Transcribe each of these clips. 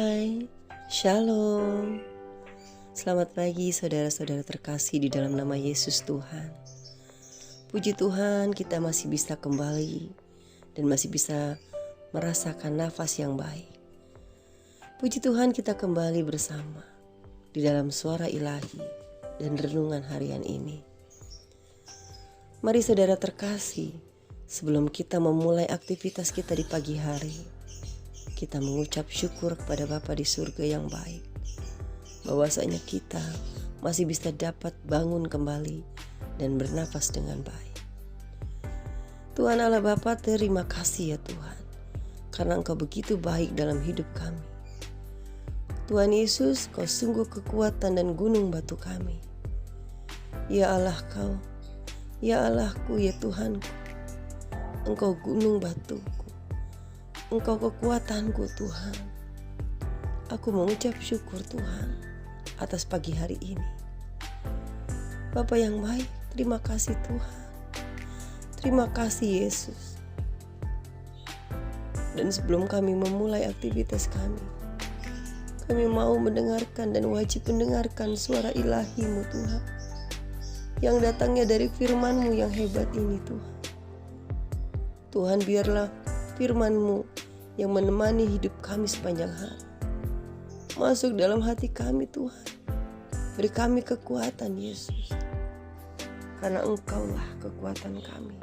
Hai, Shalom. Selamat pagi saudara-saudara terkasih di dalam nama Yesus Tuhan. Puji Tuhan, kita masih bisa kembali dan masih bisa merasakan nafas yang baik. Puji Tuhan, kita kembali bersama di dalam suara ilahi dan renungan harian ini. Mari saudara terkasih, sebelum kita memulai aktivitas kita di pagi hari, kita mengucap syukur kepada Bapa di surga yang baik, bahwasanya kita masih bisa dapat bangun kembali dan bernafas dengan baik. Tuhan Allah Bapa, terima kasih ya Tuhan, karena Engkau begitu baik dalam hidup kami. Tuhan Yesus, Kau sungguh kekuatan dan gunung batu kami. Ya Allah Kau, ya Allahku, ya Tuhanku, Engkau gunung batuku, Engkau kekuatanku Tuhan. Aku mengucap syukur Tuhan atas pagi hari ini. Bapa yang baik, terima kasih Tuhan. Terima kasih Yesus. Dan sebelum kami memulai aktivitas kami mau mendengarkan dan wajib mendengarkan suara ilahi-Mu Tuhan, yang datangnya dari firman-Mu yang hebat ini Tuhan. Tuhan, biarlah firman-Mu yang menemani hidup kami sepanjang hari masuk dalam hati kami Tuhan. Beri kami kekuatan Yesus, karena Engkaulah kekuatan kami.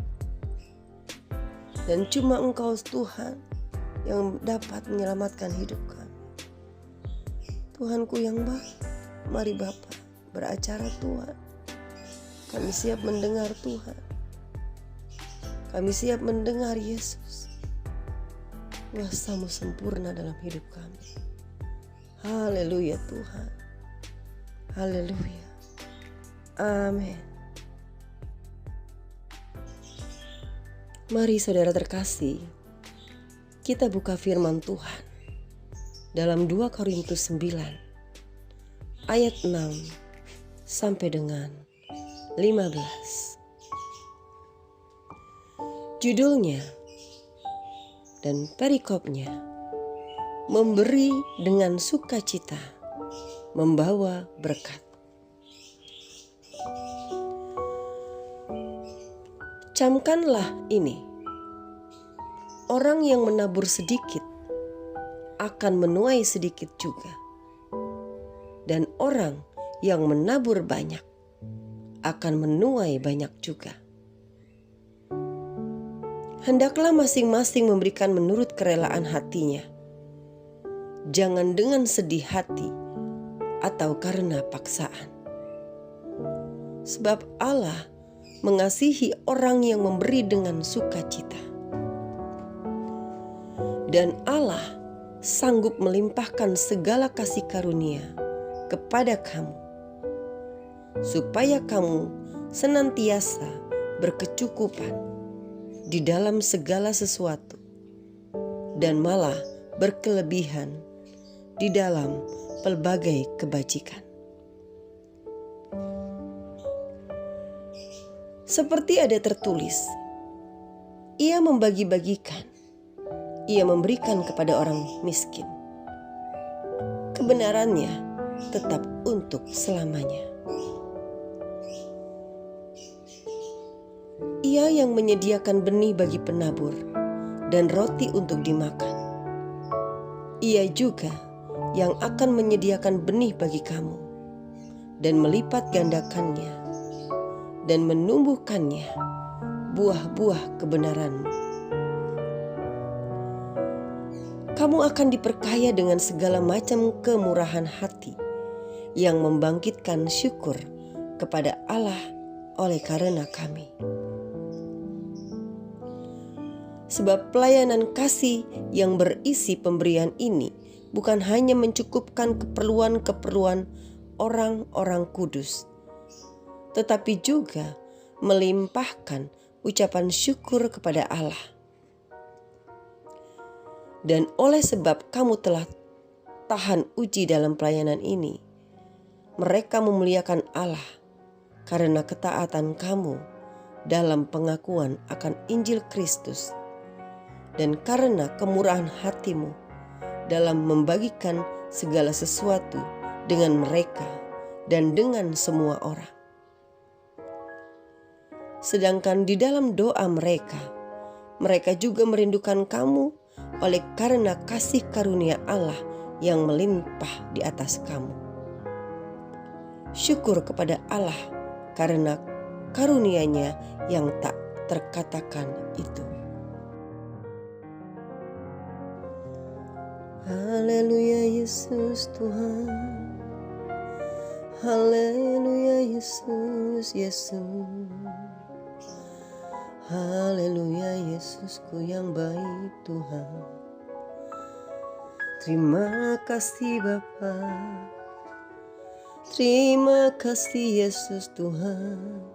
Dan cuma Engkau Tuhan yang dapat menyelamatkan hidup kami. Tuhanku yang baik, mari Bapa beracara Tuhan. Kami siap mendengar Tuhan. Kami siap mendengar Yesus. Kuasa-Mu sempurna dalam hidup kami. Haleluya Tuhan. Haleluya. Amin. Mari saudara terkasih, kita buka firman Tuhan dalam 2 Korintus 9 ayat 6 sampai dengan 15. Judulnya dan perikopnya, memberi dengan sukacita, membawa berkat. Camkanlah ini, orang yang menabur sedikit akan menuai sedikit juga, dan orang yang menabur banyak akan menuai banyak juga. Hendaklah masing-masing memberikan menurut kerelaan hatinya, jangan dengan sedih hati atau karena paksaan. Sebab Allah mengasihi orang yang memberi dengan sukacita. Dan Allah sanggup melimpahkan segala kasih karunia kepada kamu, supaya kamu senantiasa berkecukupan di dalam segala sesuatu, dan malah berkelebihan di dalam pelbagai kebajikan. Seperti ada tertulis, Ia membagi-bagikan, Ia memberikan kepada orang miskin. Kebenarannya tetap untuk selamanya. Ia yang menyediakan benih bagi penabur dan roti untuk dimakan. Ia juga yang akan menyediakan benih bagi kamu dan melipat gandakannya dan menumbuhkannya buah-buah kebenaranmu. Kamu akan diperkaya dengan segala macam kemurahan hati yang membangkitkan syukur kepada Allah oleh karena kami. Sebab pelayanan kasih yang berisi pemberian ini bukan hanya mencukupkan keperluan-keperluan orang-orang kudus, tetapi juga melimpahkan ucapan syukur kepada Allah. Dan oleh sebab kamu telah tahan uji dalam pelayanan ini, mereka memuliakan Allah karena ketaatan kamu dalam pengakuan akan Injil Kristus, dan karena kemurahan hatimu dalam membagikan segala sesuatu dengan mereka dan dengan semua orang. Sedangkan di dalam doa mereka juga merindukan kamu oleh karena kasih karunia Allah yang melimpah di atas kamu. Syukur kepada Allah karena karunia-Nya yang tak terkatakan itu. Haleluya Yesus Tuhan. Haleluya Yesus, Yesus. Haleluya Yesusku yang baik Tuhan. Terima kasih Bapa. Terima kasih Yesus Tuhan.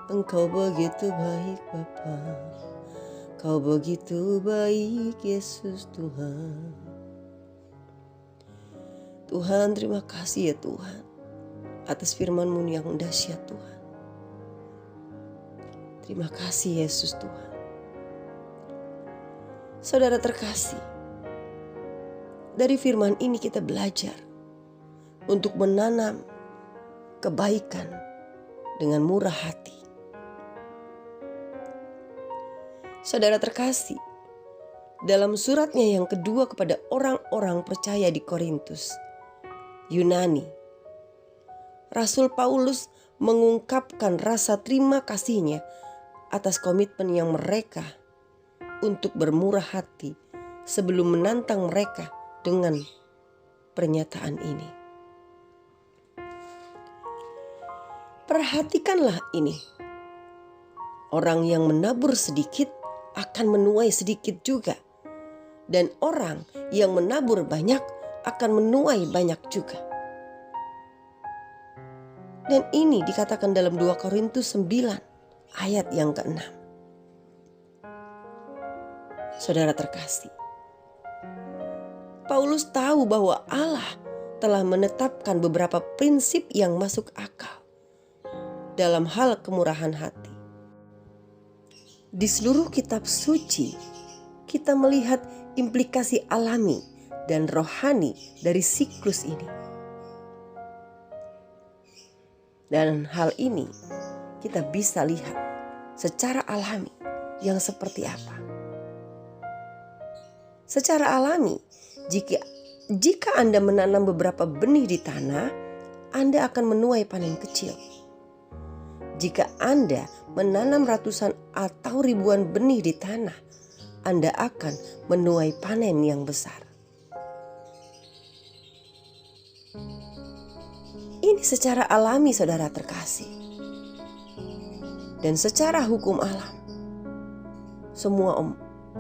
Engkau begitu baik Bapa. Kau begitu baik Yesus Tuhan. Tuhan, terima kasih ya Tuhan atas firman-Mu yang dahsyat Tuhan. Terima kasih Yesus Tuhan. Saudara terkasih, dari firman ini kita belajar untuk menanam kebaikan dengan murah hati. Saudara terkasih, dalam suratnya yang kedua kepada orang-orang percaya di Korintus, Yunani, Rasul Paulus mengungkapkan rasa terima kasihnya atas komitmen yang mereka untuk bermurah hati sebelum menantang mereka dengan pernyataan ini. Perhatikanlah ini. Orang yang menabur sedikit akan menuai sedikit juga. Dan orang yang menabur banyak akan menuai banyak juga. Dan ini dikatakan dalam 2 Korintus 9 ayat yang ke-6. Saudara terkasih, Paulus tahu bahwa Allah telah menetapkan beberapa prinsip yang masuk akal dalam hal kemurahan hati. Di seluruh kitab suci, kita melihat implikasi alami dan rohani dari siklus ini. Dan hal ini kita bisa lihat secara alami yang seperti apa. Secara alami, jika Anda menanam beberapa benih di tanah, Anda akan menuai panen kecil. Jika Anda menanam ratusan atau ribuan benih di tanah, Anda akan menuai panen yang besar. Ini secara alami, saudara terkasih. Dan secara hukum alam, semua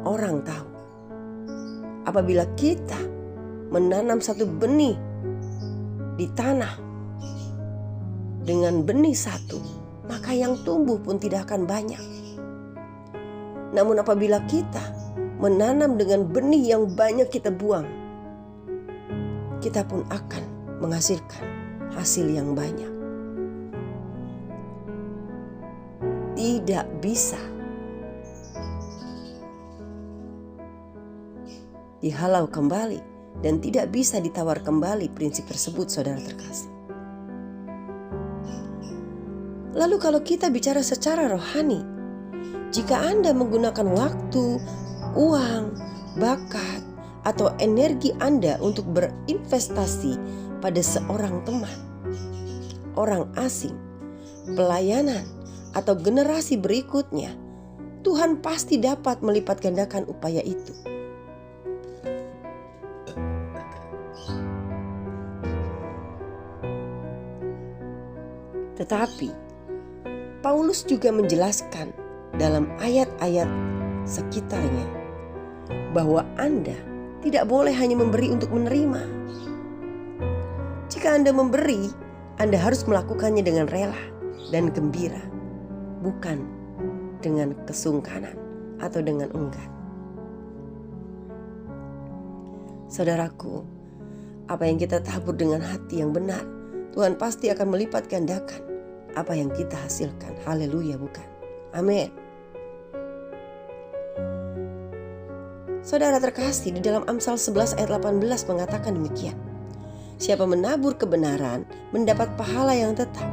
orang tahu, apabila kita menanam satu benih di tanah dengan benih satu, maka yang tumbuh pun tidak akan banyak. Namun apabila kita menanam dengan benih yang banyak kita buang, kita pun akan menghasilkan hasil yang banyak. Tidak bisa dihalau kembali dan tidak bisa ditawar kembali prinsip tersebut, saudara terkasih. Lalu kalau kita bicara secara rohani, jika Anda menggunakan waktu, uang, bakat, atau energi Anda untuk berinvestasi pada seorang teman, orang asing, pelayanan, atau generasi berikutnya, Tuhan pasti dapat melipat gandakan upaya itu. Tetapi Paulus juga menjelaskan dalam ayat-ayat sekitarnya bahwa Anda tidak boleh hanya memberi untuk menerima. Jika Anda memberi, Anda harus melakukannya dengan rela dan gembira, bukan dengan kesungkanan atau dengan enggan. Saudaraku, apa yang kita tabur dengan hati yang benar, Tuhan pasti akan melipat gandakan apa yang kita hasilkan. Haleluya, bukan? Amin. Saudara terkasih, di dalam Amsal 11 ayat 18 mengatakan demikian. Siapa menabur kebenaran mendapat pahala yang tetap.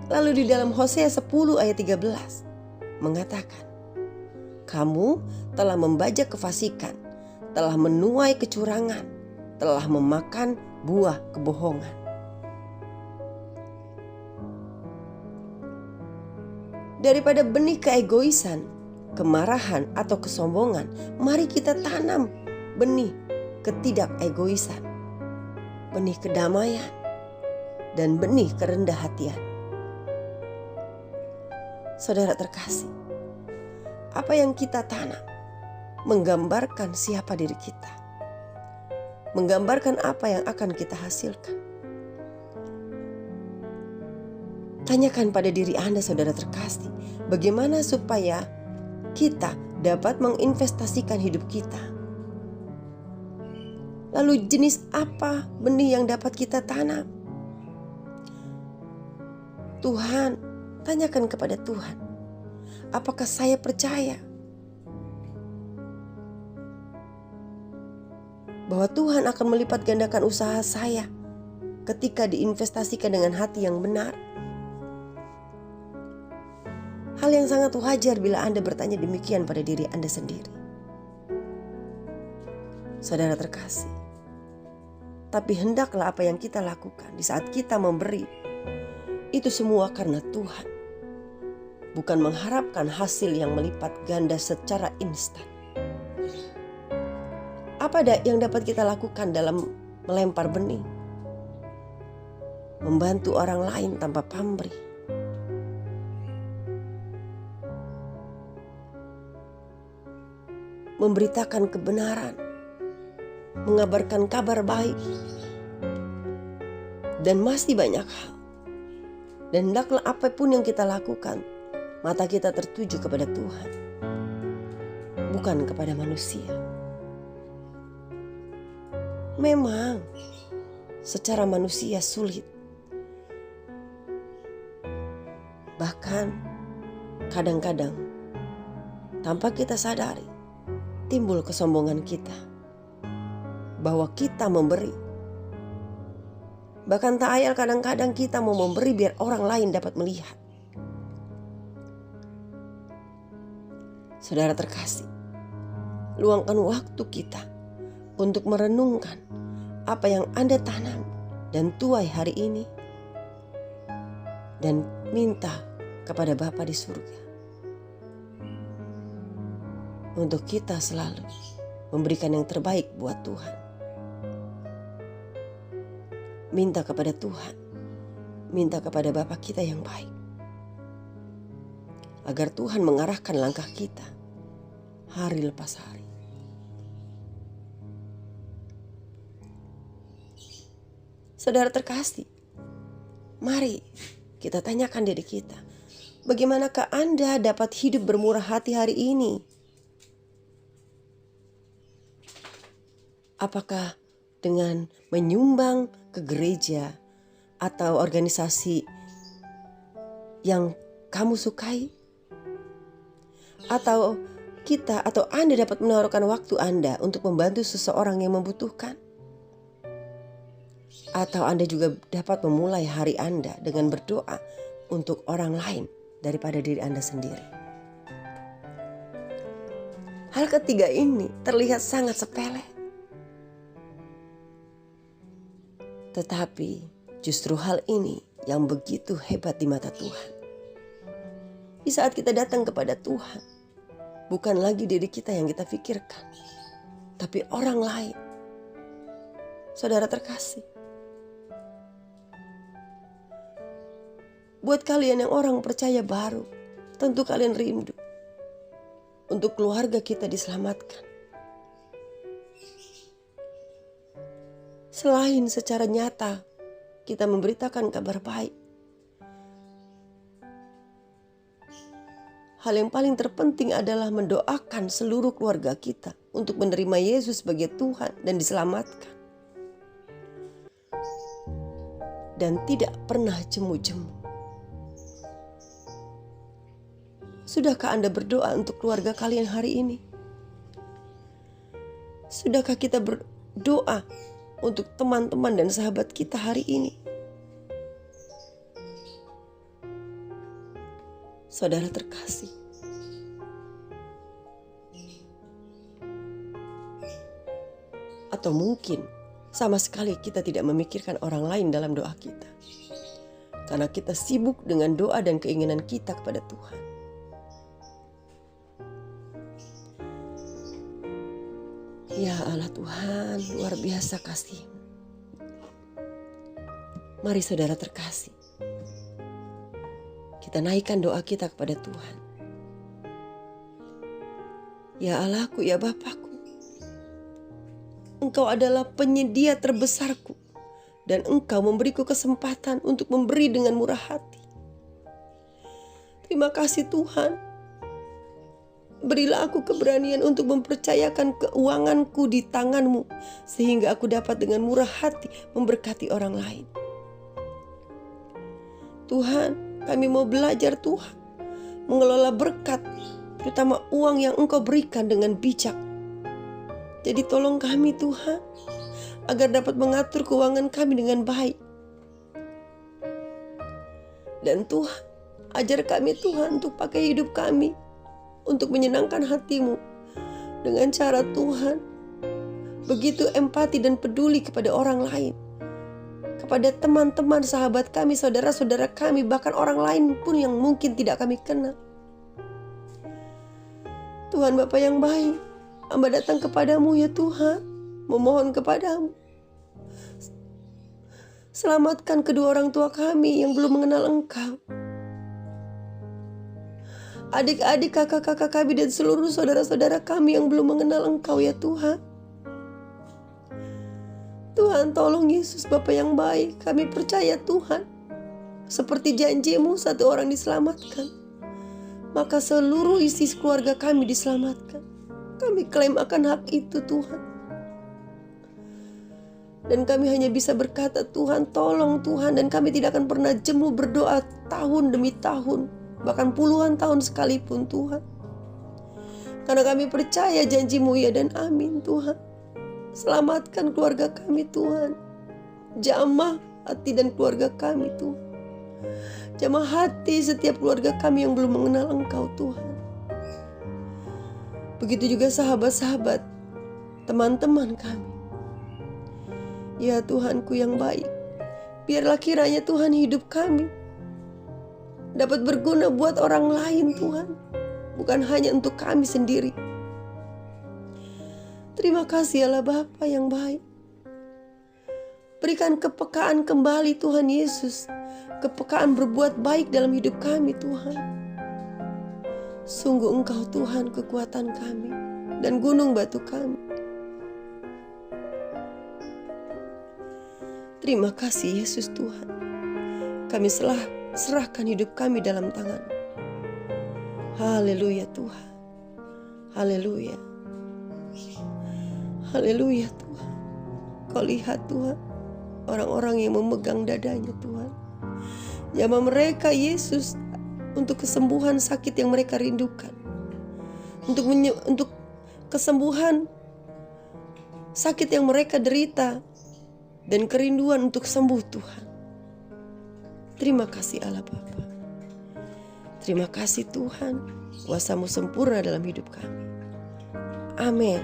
Lalu di dalam Hosea 10 ayat 13 mengatakan, kamu telah membajak kefasikan, telah menuai kecurangan, telah memakan buah kebohongan. Daripada benih keegoisan, kemarahan atau kesombongan, mari kita tanam benih ketidakegoisan, benih kedamaian, dan benih kerendah hatian. Saudara terkasih, apa yang kita tanam menggambarkan siapa diri kita, menggambarkan apa yang akan kita hasilkan. Tanyakan pada diri Anda, saudara terkasih, bagaimana supaya kita dapat menginvestasikan hidup kita. Lalu jenis apa benih yang dapat kita tanam? Tuhan, tanyakan kepada Tuhan, apakah saya percaya bahwa Tuhan akan melipat gandakan usaha saya ketika diinvestasikan dengan hati yang benar? Hal yang sangat wajar bila Anda bertanya demikian pada diri Anda sendiri. Saudara terkasih, tapi hendaklah apa yang kita lakukan di saat kita memberi, itu semua karena Tuhan, bukan mengharapkan hasil yang melipat ganda secara instan. Apa yang dapat kita lakukan dalam melempar benih? Membantu orang lain tanpa pamrih. Memberitakan kebenaran, mengabarkan kabar baik, dan masih banyak hal. Dan hendaklah apapun yang kita lakukan, mata kita tertuju kepada Tuhan, bukan kepada manusia. Memang secara manusia sulit, bahkan kadang-kadang tanpa kita sadari timbul kesombongan kita bahwa kita memberi. Bahkan tak ayal kadang-kadang kita mau memberi biar orang lain dapat melihat. Saudara terkasih, luangkan waktu kita untuk merenungkan apa yang Anda tanam dan tuai hari ini, dan minta kepada Bapa di surga untuk kita selalu memberikan yang terbaik buat Tuhan. Minta kepada Tuhan, minta kepada Bapa kita yang baik, agar Tuhan mengarahkan langkah kita hari lepas hari. Saudara terkasih, mari kita tanyakan diri kita, bagaimanakah Anda dapat hidup bermurah hati hari ini? Apakah dengan menyumbang ke gereja atau organisasi yang kamu sukai? Atau Anda dapat menaruhkan waktu Anda untuk membantu seseorang yang membutuhkan? Atau Anda juga dapat memulai hari Anda dengan berdoa untuk orang lain daripada diri Anda sendiri? Hal ketiga ini terlihat sangat sepele, tetapi justru hal ini yang begitu hebat di mata Tuhan. Di saat kita datang kepada Tuhan, bukan lagi diri kita yang kita pikirkan, tapi orang lain. Saudara terkasih, buat kalian yang orang percaya baru, tentu kalian rindu untuk keluarga kita diselamatkan. Selain secara nyata kita memberitakan kabar baik, hal yang paling terpenting adalah mendoakan seluruh keluarga kita untuk menerima Yesus sebagai Tuhan dan diselamatkan. Dan tidak pernah jemu-jemu. Sudahkah Anda berdoa untuk keluarga kalian hari ini? Sudahkah kita berdoa untuk teman-teman dan sahabat kita hari ini? Saudara terkasih, atau mungkin sama sekali kita tidak memikirkan orang lain dalam doa kita, karena kita sibuk dengan doa dan keinginan kita kepada Tuhan. Ya Allah Tuhan, luar biasa kasih. Mari saudara terkasih, kita naikkan doa kita kepada Tuhan. Ya Allahku, ya Bapakku, Engkau adalah penyedia terbesarku, dan Engkau memberiku kesempatan untuk memberi dengan murah hati. Terima kasih Tuhan. Berilah aku keberanian untuk mempercayakan keuanganku di tangan-Mu, sehingga aku dapat dengan murah hati memberkati orang lain. Tuhan, kami mau belajar Tuhan, mengelola berkat, terutama uang yang Engkau berikan dengan bijak. Jadi tolong kami Tuhan, agar dapat mengatur keuangan kami dengan baik. Dan Tuhan, ajar kami Tuhan untuk pakai hidup kami untuk menyenangkan hati-Mu dengan cara Tuhan begitu empati dan peduli kepada orang lain, kepada teman-teman, sahabat kami, saudara-saudara kami, bahkan orang lain pun yang mungkin tidak kami kenal. Tuhan Bapa yang baik, hamba datang kepadamu ya Tuhan, memohon kepadamu, selamatkan kedua orang tua kami yang belum mengenal Engkau. Adik-adik, kakak-kakak kami, dan seluruh saudara-saudara kami yang belum mengenal Engkau ya Tuhan. Tuhan tolong Yesus Bapa yang baik, kami percaya Tuhan, seperti janji-Mu satu orang diselamatkan, maka seluruh isi keluarga kami diselamatkan. Kami klaim akan hak itu Tuhan. Dan kami hanya bisa berkata Tuhan tolong Tuhan, dan kami tidak akan pernah jemu berdoa tahun demi tahun, bahkan puluhan tahun sekalipun Tuhan. Karena kami percaya janji-Mu ya dan amin Tuhan. Selamatkan keluarga kami Tuhan. Jamah hati dan keluarga kami Tuhan. Jamah hati setiap keluarga kami yang belum mengenal Engkau Tuhan. Begitu juga sahabat-sahabat, teman-teman kami. Ya Tuhanku yang baik, biarlah kiranya Tuhan hidup kami dapat berguna buat orang lain Tuhan, bukan hanya untuk kami sendiri. Terima kasih Allah Bapa yang baik. Berikan kepekaan kembali Tuhan Yesus, kepekaan berbuat baik dalam hidup kami Tuhan. Sungguh Engkau Tuhan kekuatan kami dan gunung batu kami. Terima kasih Yesus Tuhan. Kami serahkan hidup kami dalam tangan. Haleluya Tuhan. Haleluya. Haleluya Tuhan. Kau lihat Tuhan, orang-orang yang memegang dadanya Tuhan. Jamah mereka Yesus untuk kesembuhan sakit yang mereka rindukan. Untuk kesembuhan sakit yang mereka derita dan kerinduan untuk sembuh Tuhan. Terima kasih Allah Bapa. Terima kasih Tuhan, kuasa-Mu sempurna dalam hidup kami. Amin.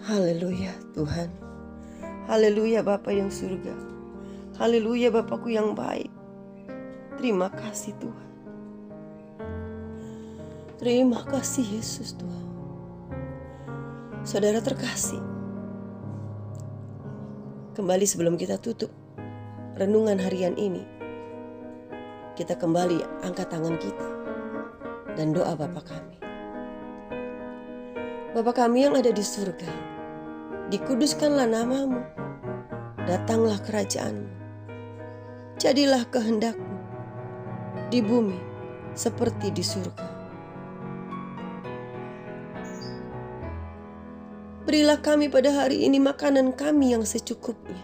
Haleluya Tuhan. Haleluya Bapa yang surga. Haleluya Bapakku yang baik. Terima kasih Tuhan. Terima kasih Yesus Tuhan. Saudara terkasih, kembali sebelum kita tutup renungan harian ini, kita kembali angkat tangan kita dan doa Bapa kami. Bapa kami yang ada di surga, dikuduskanlah nama-Mu, datanglah kerajaan-Mu, jadilah kehendak-Mu di bumi seperti di surga. Berilah kami pada hari ini makanan kami yang secukupnya,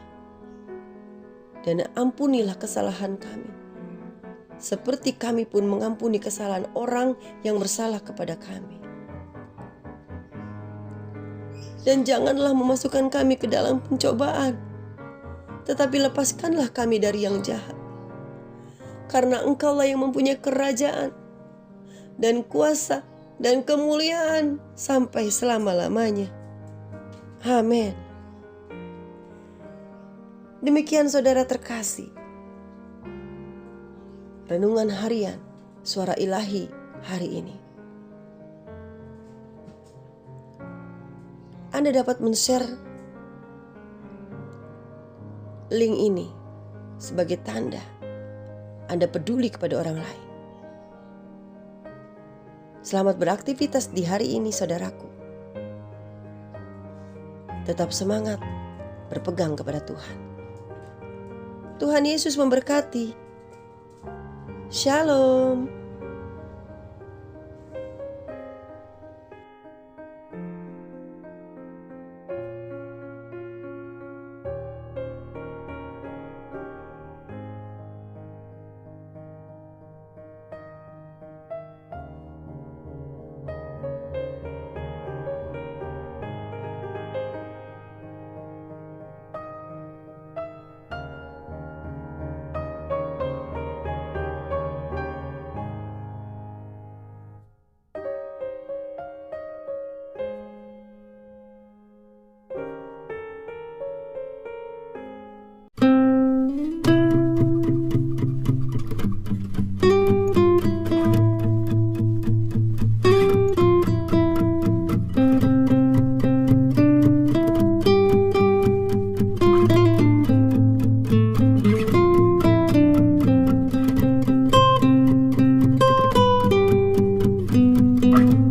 dan ampunilah kesalahan kami, seperti kami pun mengampuni kesalahan orang yang bersalah kepada kami. Dan janganlah memasukkan kami ke dalam pencobaan, tetapi lepaskanlah kami dari yang jahat. Karena Engkaulah yang mempunyai kerajaan dan kuasa dan kemuliaan sampai selama-lamanya. Amin. Demikian saudara terkasih, renungan harian Suara Ilahi hari ini. Anda dapat men-share link ini sebagai tanda Anda peduli kepada orang lain. Selamat beraktivitas di hari ini, saudaraku. Tetap semangat, berpegang kepada Tuhan. Tuhan Yesus memberkati. Shalom. Bye.